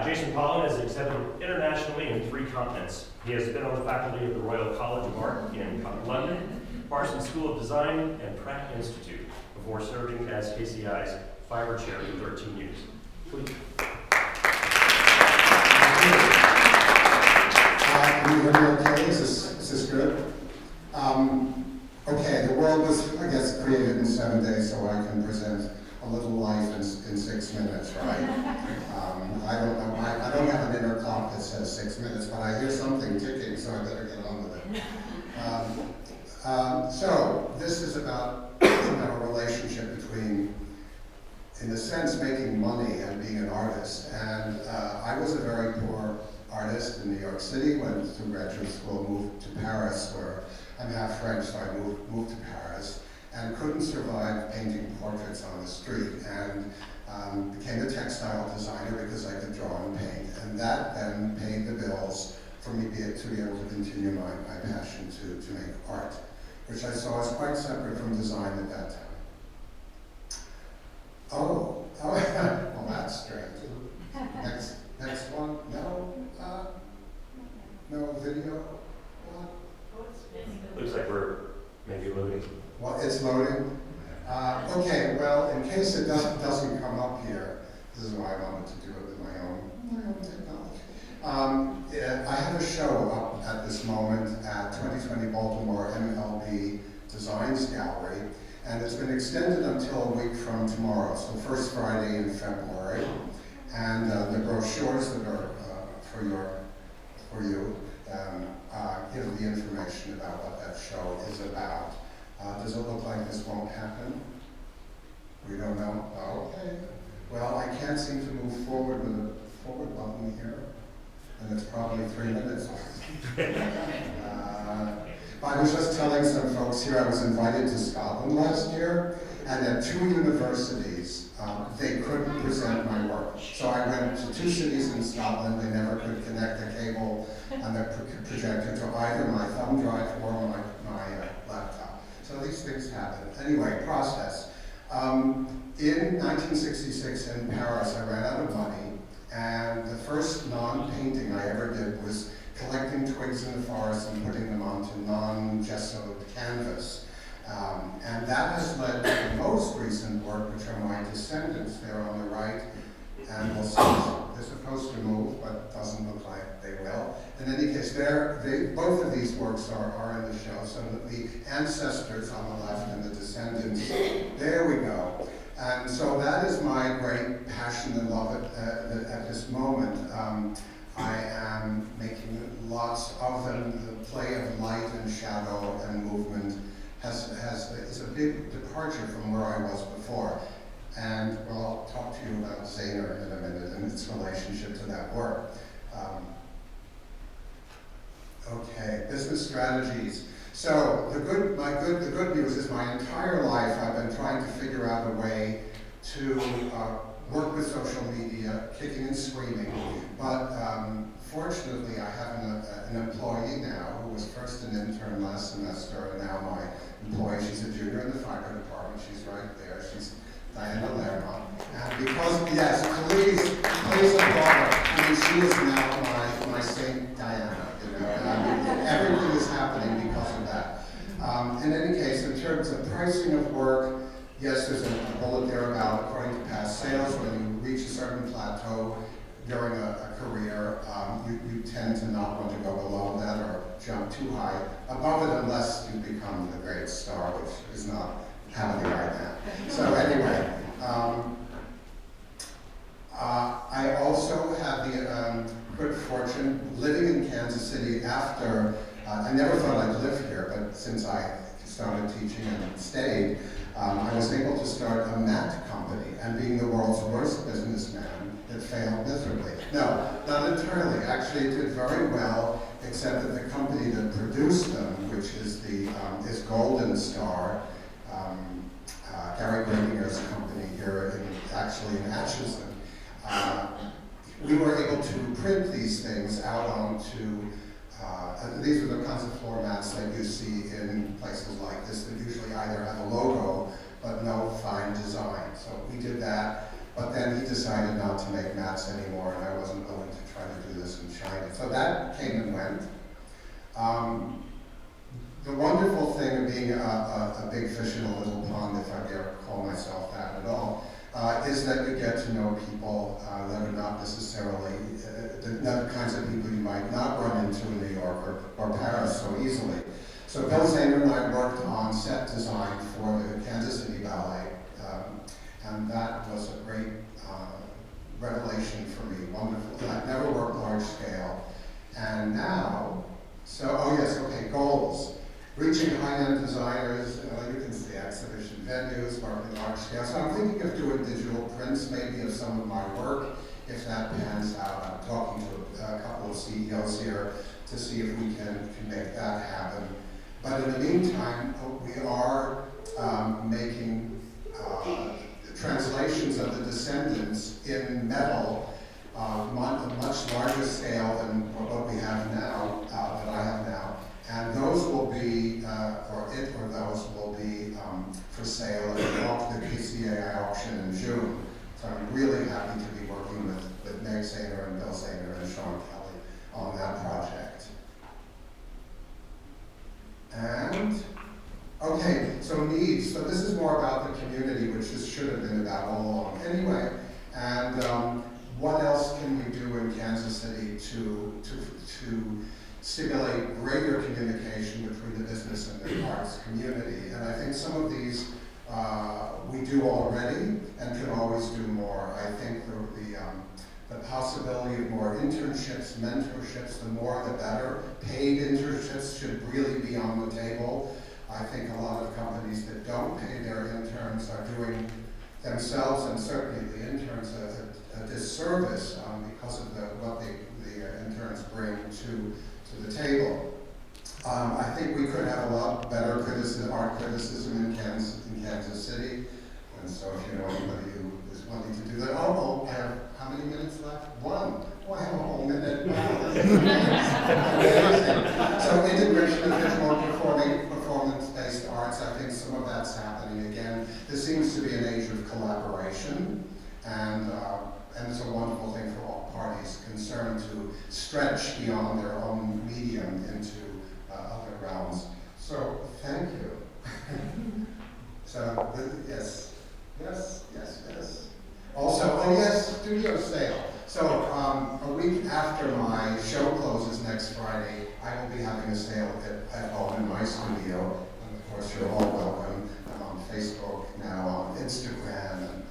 Jason Pollen has exhibited internationally in 3 continents. He has been on the faculty of the Royal College of Art in London, Parsons School of Design, and Pratt Institute, before serving as KCI's Fiber Chair for 13 years. Please. Can you hear me okay? Is this good? Okay, the world was, I guess, created in 7 days, so I can present a little life in 6 minutes, right? I don't know, I don't have an inner clock that says 6 minutes, but I hear something ticking, so I better get on with it. So this is about a relationship between, in a sense, making money and being an artist. And I was a very poor artist in New York City, went to graduate school, moved to Paris, where I'm half French, so I moved to Paris, and couldn't survive painting portraits on the street, and became a textile designer because I could draw and paint, and that then paid the bills for me to be able to continue my passion to make art, which I saw as quite separate from design at that time. Oh, well, that's strange. Next one, no video, what? Looks like we're maybe loading. Well, it's loading. Okay, well, in case it doesn't come up here, this is why I wanted to do it with my own technology. I have a show up at this moment at 2020 Baltimore MLB Designs Gallery, and it's been extended until a week from tomorrow, so first Friday in February. And the brochures that are for you give the information about what that show is about. Does it look like this won't happen? We don't know? Oh, okay. Well, I can't seem to move forward with the forward button here, and it's probably 3 minutes. I was just telling some folks here, I was invited to Scotland last year, and at 2 universities, they couldn't present my work. So I went to 2 cities in Scotland. They never could connect the cable and the projector to either my thumb drive or my laptop. So these things happen. Anyway, process. In 1966 in Paris, I ran out of money, and the first non-painting I ever did was collecting twigs in the forest and putting them onto non-gessoed canvas. And that has led to the most recent work, which are my descendants. They're on the right, and we'll see. They're supposed to move, but it doesn't look like they will. In any case, both of these works are in the show, so that the ancestors on the left and the descendants, there we go. And so that is my great passion and love at this moment. I am making lots of them. The play of light and shadow and movement is a big departure from where I was before. And well, I'll talk to you about Zahner in a minute and its relationship to that work. Okay, business strategies. So the good news is my entire life I've been trying to figure out a way to work with social media, kicking and screaming. But fortunately, I have an employee now who was first an intern last semester, and now my employee. She's a junior in the fiber department. She's right there. She's Diana Lerma. And because, yes, please applaud her. I mean, she is now my Saint Diana. You know, everything is happening because of that. In any case, in terms of pricing of work, yes, there's a bullet there about according to past sales, when you reach a certain plateau during a career, you tend to not want to go below that or jump too high above it unless you become the great star, which is not happening right now. So anyway, I also had the good fortune living in Kansas City after, I never thought I'd live here, but since I started teaching and stayed, I was able to start a mat company, and being the world's worst businessman, it failed miserably. No, not entirely. Actually, it did very well, except that the company that produced them, which is is Golden Star, Gary Gradinger's company here, actually in Atchison. We were able to print these things out onto, these are the kinds of floor mats that you see in places like this that usually either have a logo but no fine design. So we did that. But then he decided not to make mats anymore, and I wasn't willing to try to do this in China. So that came and went. The wonderful thing of being a big fish in a little pond, if I dare call myself that at all, is that you get to know people that are not necessarily the kinds of people you might not run into in New York or Paris so easily. So Bill Zaner and I worked on set design for the Kansas City Ballet, and that was a great revelation for me, wonderful. I've never worked large scale, and now, goals. Reaching high-end designers, you can see exhibition venues, working large scale. So I'm thinking of doing digital prints, maybe of some of my work, if that pans out. I'm talking to a couple of CEOs here to see if we can make that happen. But in the meantime, we are making translations of the Descendants in metal, much larger scale than what we have now, that I have now. And those will be, those will be for sale at the PCAI auction in June. So I'm really happy to be working with Meg Zaner and Bill Zaner and Sean Kelly on that project. And, okay, so needs. So this is more about the community, which this should have been about all along. Anyway, and what else can we do in Kansas City to stimulate greater communication between the business and the arts community? And I think some of these we do already and can always do more. I think the possibility of more internships, mentorships, the more the better. Paid internships should really be on the table. I think a lot of companies that don't pay their interns are doing themselves and certainly the interns a disservice because of what the interns bring to the table. I think we could have a lot better art criticism in Kansas City, and so if you know anybody who is wanting to do that. I have how many minutes left? One. Oh, I have a whole minute. Wow. So integration of more performance-based arts, I think some of that's happening again. This seems to be an age of collaboration, and it's a wonderful thing for all parties concerned to stretch beyond their own medium into other realms. So, thank you. So, yes. Also, studio sale. So, a week after my show closes next Friday, I will be having a sale at home in my studio. And of course, you're all welcome. I'm on Facebook now, on Instagram, and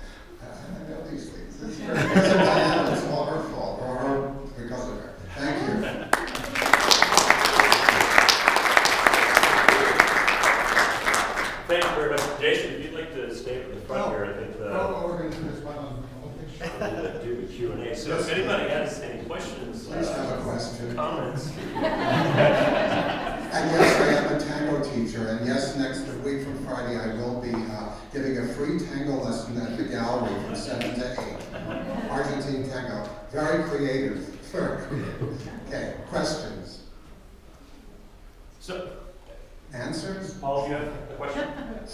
I know these things. It's all her fault, or because of her. Thank you. Thank you very much. Jason, if you'd like to stay at the front here, I think we're going to do this one on do the Q&A. So if anybody has any questions, Please have a question. Comments. And yes, I am a tango teacher, and yes, next week from Friday I will be giving a free tango lesson at the gallery from 7 to 8. Argentine tango. Very creative. Very creative. Okay, questions? So, answers? Paul, do you have a question?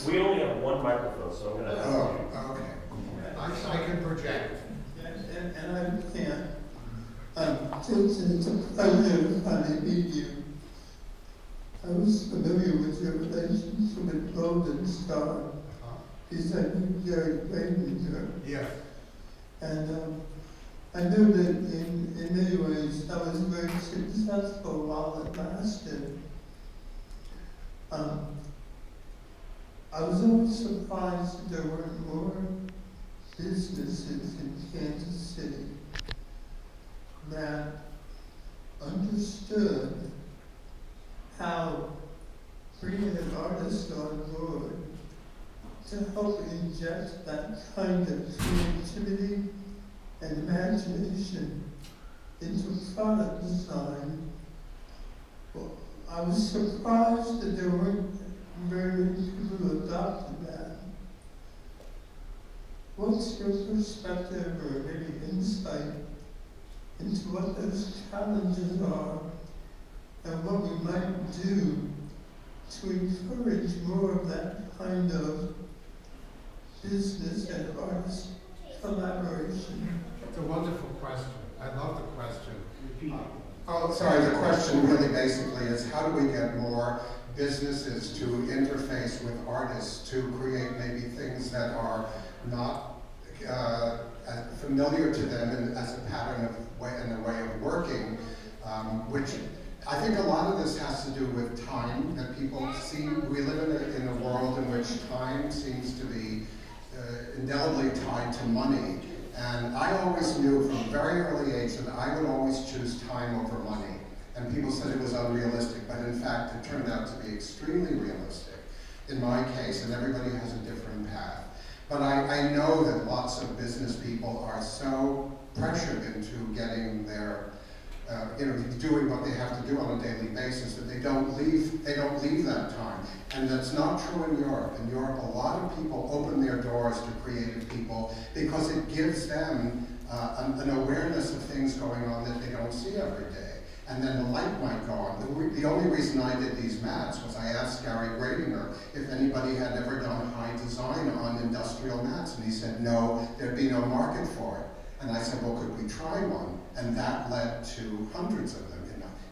We only have one microphone, so I'm going to... Oh, okay. I can project. And I can't. It's a pleasure to finally meet you. I was familiar with your relationship with Golden Star. He's like Gary Planinger. Yeah. And I know that in many ways that was very successful while it lasted. I was always surprised that there weren't more businesses in Kansas City that understood how bringing an artist on board to help inject that kind of creativity and imagination into product design. Well, I was surprised that there weren't very many people who adopted that. What's your perspective or maybe insight into what those challenges are and what we might do to encourage more of that kind of business and artist collaboration? It's a wonderful question. I love the question. Oh, sorry, the question really basically is how do we get more businesses to interface with artists to create maybe things that are not familiar to them as a pattern of way and a way of working, which I think a lot of this has to do with time that people see. We live in a world in which time seems to be indelibly tied to money. And I always knew from a very early age that I would always choose time over money. And people said it was unrealistic, but in fact it turned out to be extremely realistic in my case, and everybody has a different path. But I know that lots of business people are so pressured into getting their, doing what they have to do on a daily basis that they don't leave that time. And that's not true in Europe. In Europe, a lot of people open their doors to creative people because it gives them an awareness of things going on that they don't see every day. And then the light might go on. The only reason I did these mats was I asked Gary Gradinger if anybody had ever done high design on industrial mats, and he said no, there'd be no market for it. And I said, well, could we try one? And that led to hundreds of them,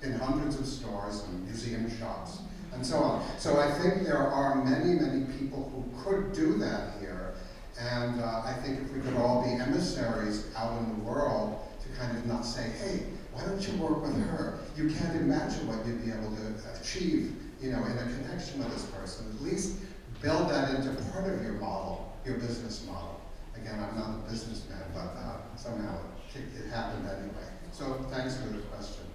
in hundreds of stores and museum shops, and so on. So I think there are many, many people who could do that here. And I think if we could all be emissaries out in the world to kind of not say, hey, why don't you work with her? You can't imagine what you'd be able to achieve, in a connection with this person. At least build that into part of your model, your business model. Again, I'm not a businessman, but somehow it happened anyway. So thanks for the question.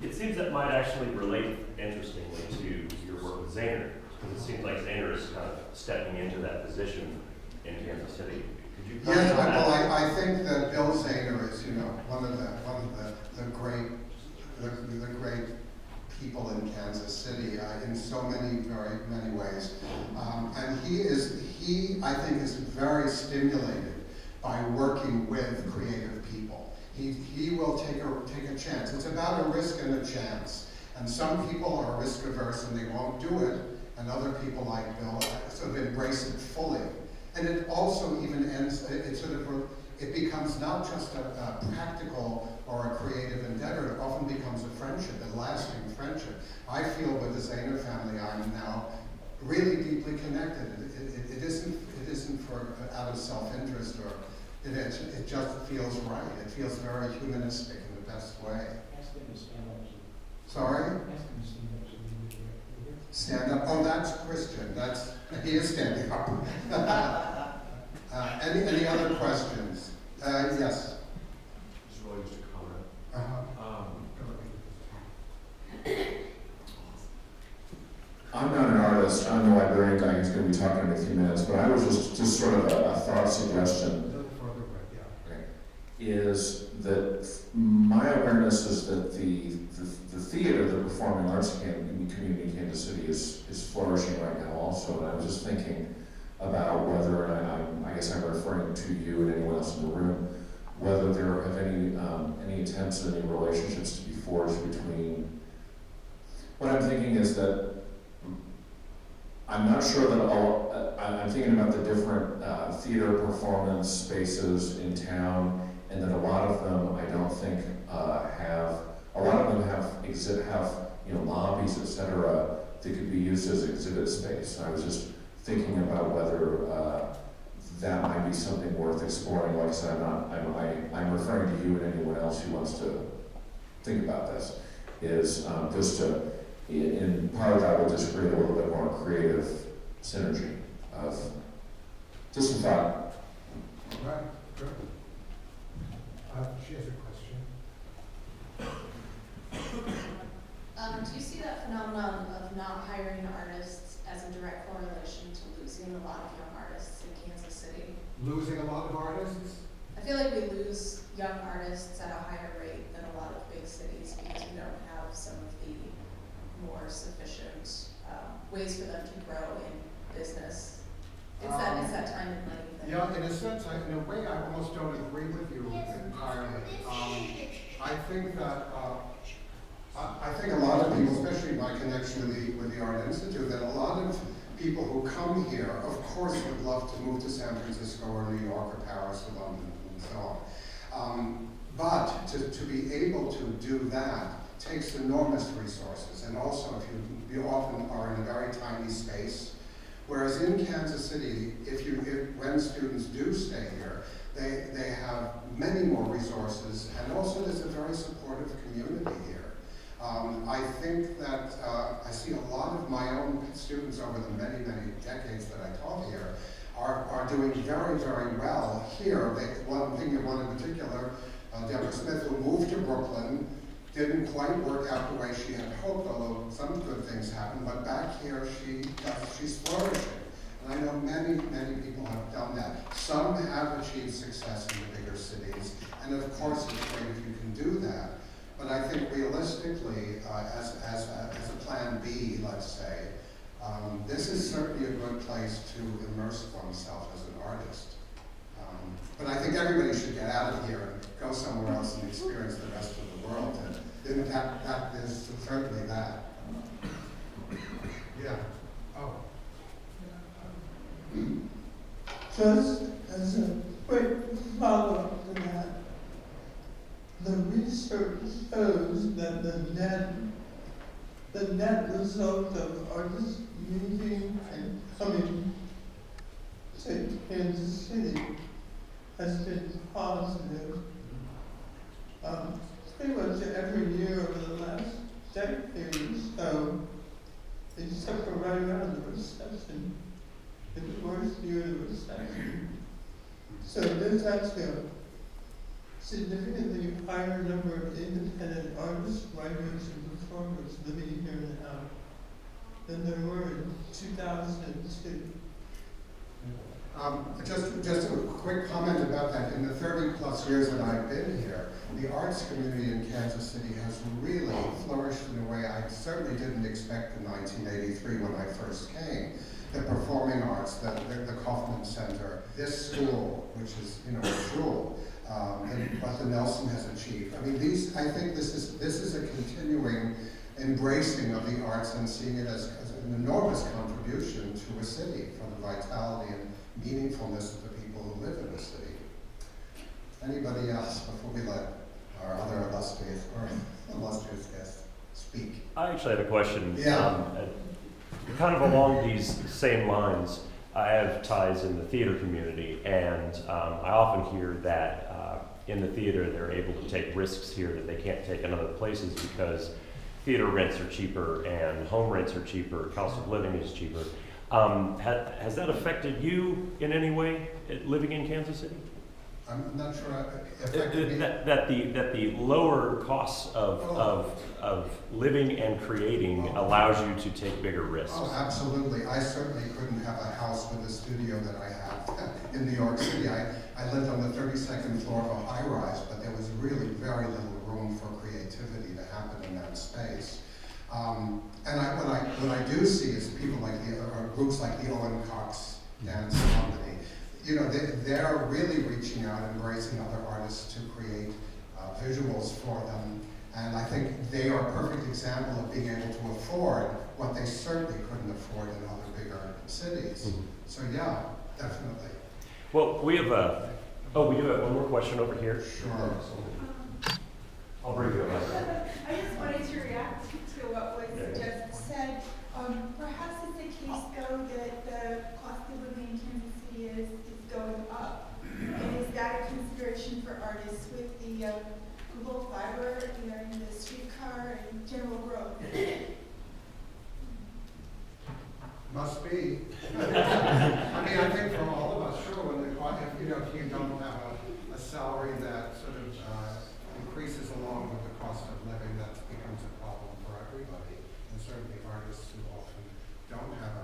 It seems that might actually relate, interestingly, to your work with Zahner, because it seems like Zahner is kind of stepping into that position in Kansas City. Could you comment on that? Well, I think that Bill Zahner is, one of the great people in Kansas City in so many, very many ways. And he, I think, is very stimulated by working with creative people. He will take a chance. It's about a risk and a chance. And some people are risk averse and they won't do it, and other people like Bill sort of embrace it fully. And it also even ends, it becomes not just a practical or a creative endeavor, it often becomes a friendship, a lasting friendship. I feel with the Zahner family I'm now really deeply connected. It isn't for out of self-interest or it just feels right. It feels very humanistic in the best way. Sorry? Stand up. Oh, that's Christian. He is standing up. Any other questions? Yes. Just really just a comment. I'm not an artist. I'm the librarian guy who's going to be talking in a few minutes, but I was just sort of a thought suggestion. Is that my awareness is that the theater, the performing arts community in Kansas City is flourishing right now also. And I was just thinking about whether, and I guess I'm referring to you and anyone else in the room, whether there have any attempts, any relationships to be forged between. What I'm thinking is that I'm not sure that I'm thinking about the different theater performance spaces in town. And that a lot of them, I don't think have lobbies, etc., that could be used as exhibit space. I was just thinking about whether that might be something worth exploring. Like I said, I'm referring to you and anyone else who wants to think about this. Is just to, in part of that, will just create a little bit more creative synergy of just a thought. Right, good. She has a question. Do you see that phenomenon of not hiring artists as a direct correlation to losing a lot of young artists in Kansas City? Losing a lot of artists? I feel like we lose young artists at a higher rate than a lot of big cities because we don't have some of the more sufficient ways for them to grow in business. It's that time and money thing. Yeah, in a sense, in a way, I almost don't agree with you entirely. I think that I think a lot of people, especially my connection with the Art Institute, that a lot of people who come here, of course, would love to move to San Francisco or New York or Paris or London. and so on. But to be able to do that takes enormous resources, and also if you often are in a very tiny space. Whereas in Kansas City, when students do stay here, they have many more resources, and also there's a very supportive community here. I think that I see a lot of my own students over the many, many decades that I taught here are doing very, very well here. One in particular, Deborah Smith, who moved to Brooklyn, didn't quite work out the way she had hoped, although some good things happened, but back here she's flourishing. And I know many, many people have done that. Some have achieved success in the bigger cities, and of course it's great if you can do that. But I think realistically, as a plan B, let's say, this is certainly a good place to immerse oneself as an artist. But I think everybody should get out of here and go somewhere else and experience the rest of the world. And that is certainly that. Yeah. Oh. Just as a quick follow-up to that, the research shows that the net result of artists leaving and coming to Kansas City has been positive. Pretty much every year over the last decade or so, except for right around the recession, the worst year of the recession. So there's actually a significantly higher number of independent artists, writers, and performers living here now than there were in 2002. Just a quick comment about that. In the 30 plus years that I've been here, the arts community in Kansas City has really flourished in a way I certainly didn't expect in 1983 when I first came. The performing arts, the Kaufman Center, this school, which is a jewel, and what the Nelson has achieved. I mean, I think this is a continuing embracing of the arts and seeing it as an enormous contribution to a city for the vitality and meaningfulness of the people who live in the city. Anybody else before we let our other illustrious guest speak? I actually had a question. Yeah. Kind of along these same lines, I have ties in the theater community, and I often hear that in the theater they're able to take risks here that they can't take in other places because theater rents are cheaper and home rents are cheaper, cost of living is cheaper. Has that affected you in any way living in Kansas City? I'm not sure. That the lower costs of living and creating allows you to take bigger risks. Oh, absolutely. I certainly couldn't have a house with a studio that I have in New York City. I lived on the 32nd floor of a high-rise, but there was really very little room for creativity to happen in that space. And what I do see is people like or groups like the Owen Cox Dance Company. They're really reaching out, embracing other artists to create visuals for them. And I think they are a perfect example of being able to afford what they certainly couldn't afford in other bigger cities. Mm-hmm. So yeah, definitely. Well, we do have one more question over here. Sure. I'll bring you up. I just wanted to react to what was just said. Perhaps it's the case, though, that the cost of living in Kansas City is going up. And is that a consideration for artists with the Google Fiber and the streetcar and general growth? Must be. I mean, I think for all of us, sure, when if you don't have a salary that sort of increases along with the cost of living, that becomes a problem for everybody. And certainly artists who often don't have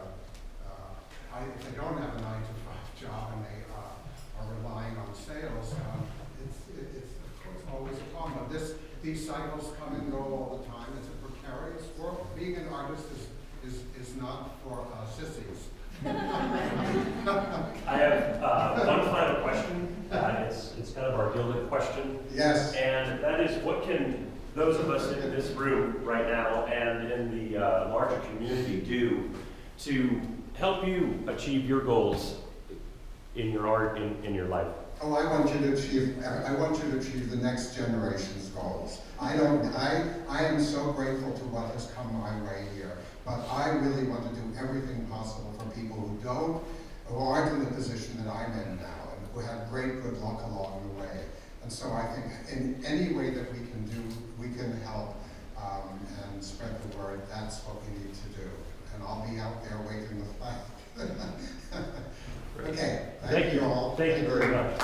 if they don't have a 9-to-5 job and they are relying on sales, it's of course always a problem. But these cycles come and go all the time. It's a precarious world. Being an artist is not for sissies. I have one final question. It's kind of our GUILDit question. Yes. And that is, what can those of us in this room right now and in the larger community do to help you achieve your goals in your art, in your life? Oh, I want you to achieve the next generation's goals. I am so grateful to what has come my way here, but I really want to do everything possible for people who aren't in the position that I'm in now, and who have great good luck along the way. And so I think in any way that we can help and spread the word, that's what we need to do. And I'll be out there waving the flag. Okay, thank you all. Thank you very much.